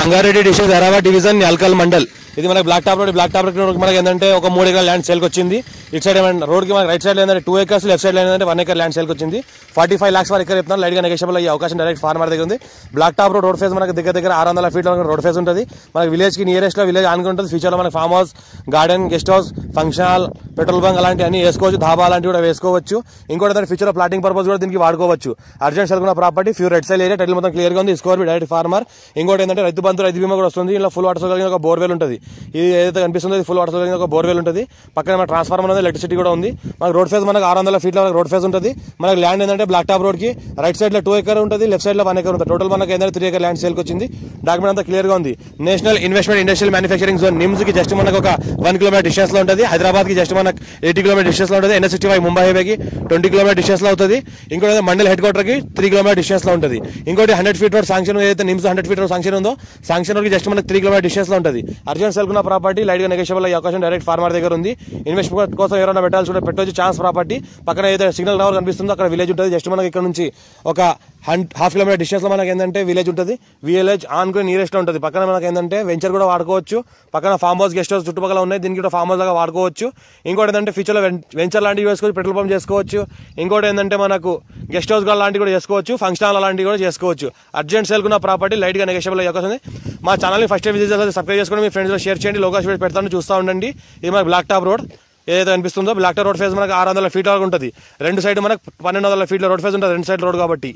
Sangareddy district Hyderabad division Alkal mandal. ఇది మనకి black top road మనకి ఏంటంటే ఒక 3 ఎకరాల ల్యాండ్ సేల్కి వచ్చింది. ఇటు సైడ్ రోడ్కి మనకి రైట్ సైడ్ ఏంటంటే 2 acres, లెఫ్ట్ సైడ్ ఏంటంటే 1 acre ల్యాండ్ సేల్కి వచ్చింది. 45 lakhs వరకు ఎకర్ చెప్తున్నారు. లైట్గా నెగోషియబుల్ అయ్యే అవకాశం డైరెక్ట్ ఫార్మర్ దగ్గర ఉంది. బ్లాక్ టాప్ రోడ్ ఫేజ్ మనకి దగ్గర 600 feet రోడ్ ఫేజ్ ఉంటుంది. మనకి విలేజ్ కి నియరెస్ట్ లో విలేజ్ ఆనుకుని ఉంటుంది. ఫ్యూచర్ లో మనకి farm house, garden, guest house, function hall, petrol bunk అలాంటివి అన్ని వేసుకోవచ్చు. ధాబా అలాంటివి కూడా వేసుకోవచ్చు. ఇంకోటి ఫ్యూచర్ లో ప్లాటింగ్ పర్పస్ కూడా దీనికి వాడుకోవచ్చు. Urgent sale property few red soil area, title మొత్తం క్లియర్ గా ఉంది. స్కోర్ డైరెక్ట్ ఫార్మర్. ఇంకోటి ఏంటంటే రైతు బంధు, రైతు బీమా కూడా వస్తుంది. ఇలా ఫుల్ వాటర్ కలిగిన ఒక బోర్వెల్ ఉంటుంది. ఇది ఏదైతే కనిపిస్తుందో ఫుల్ వాటర్ కలిగిన ఒక బోర్వెల్ ఉంటుంది. పక్కన మన ట్రాన్స్ఫార్మర్ ఉంది, ఎలక్ట్రిసిటీ కూడా ఉంది. మనకి రోడ్ ఫేజ్ మనకి 600 feet రోడ్ ఫేజ్ ఉంటుంది. మనకి ల్యాండ్ ఏంటంటే బ్లాక్ టాప్ రోడ్ కి రైట్ సైడ్ లో 2 acre ఉంటుంది, లెఫ్ట్ సైడ్ లో 1 acre ఉంటుంది. టోటల్ మనకి ఏంటంటే 3 acre ల్యాండ్ సేల్కి వచ్చింది. డాక్యుమెంట్ అంతా క్లియర్ గా ఉంది. National investment industrial manufacturing zone NIMS కి జస్ట్ మనకు ఒక 1 kilometer డిస్టెన్స్ లో ఉంటుంది. హైదరాబాద్ కి జస్ట్ మనకు 80 kilometer డిస్టెన్స్ లో ఉంటుంది. NH65 ముంబై హైవే కి 20 kilometer డిస్టెన్స్ లో అవుతుంది. ఇంకోటి మండల్ హెడ్ క్వార్టర్ కి 3 kilometer డిస్టెన్స్ లో ఉంటుంది. ఇంకోటి 100 feet రోడ్ శాంక్షన్ ఏదైతే నిమ్స్ 100 feet రోడ్ శాంక్షన్ ఉందో శాంక్షన్ రోడ్ కి జస్ట్ మనకు 3 kilometer డిస్టెన్స్ లో ఉంటుంది. అర్జెంట్ సెల్ ప్రాపర్టీ లైట్ గా నెగోషియబుల్ అయ్యే అవకాశం డైరెక్ట్ ఫార్మర్ దగ్గర ఉంది. ఇన్వెస్ట్మెంట్ కోసం ఎవరైనా పెట్టాల్సి ఉంటే పెట్టవచ్చు. ఛాన్స్ ప్రాపర్టీ పక్కన ఏదైతే సిగ్నల్ టవర్ కనిపిస్తుందో అక్కడ విలేజ్ ఉంటుంది. జస్ట్ మనకి ఇక్కడ నుంచి ఒక 1/2 kilometer డిస్టెన్స్ లో మనకి ఏంటంటే విలేజ్ ఉంటుంది. విలేజ్ ఆనుకుని నియరెస్ట్ లో ఉంటుంది. పక్కన మనకి ఏంటంటే వెంచర్ కూడా వాడుకోవచ్చు. పక్కన ఫార్మ్ హౌస్, గెస్ట్ హౌస్ చుట్టుపక్కల ఉన్నాయి. దీనికి కూడా ఫార్మ్ హౌస్ లాగా వాడుకోవచ్చు. ఇంకోటి ఏంటంటే ఫ్యూచర్ లో వెంచర్ లాంటివి వేసుకోవచ్చు, పెట్రోల్ పంప్ చేసుకోవచ్చు. ఇంకోటి ఏంటంటే మనకు గెస్ట్ హౌస్ లాంటివి కూడా చేసుకోవచ్చు, ఫంక్షన్ హాల్ లాంటివి కూడా చేసుకోవచ్చు. అర్జెంట్ సేల్ కున్న ప్రాపర్టీ లైట్ గా నెగోషియబుల్ అయ్యే అవకాశం ఉంది. మా ఛానల్ ని ఫస్ట్ విజిట్ చేసి సబ్స్క్రైబ్ చేసుకోండి. మీ ఫ్రెండ్స్ షేర్ చేయండి. లోకేష్ పెడతాను, చూస్తూ ఉండండి. ఇది మనకి బ్లాక్ టాప్ రోడ్ ఏదైతే అనిపిస్తుందో బ్లాక్ టాప్ రోడ్ ఫేజ్ మనకి 600 feet వరకు ఉంటుంది. రెండు సైడ్ మనకు 1200 feet రోడ్ ఫేజ్ ఉంటుంది. రెండు సైడ్ రోడ్ కాబట్టి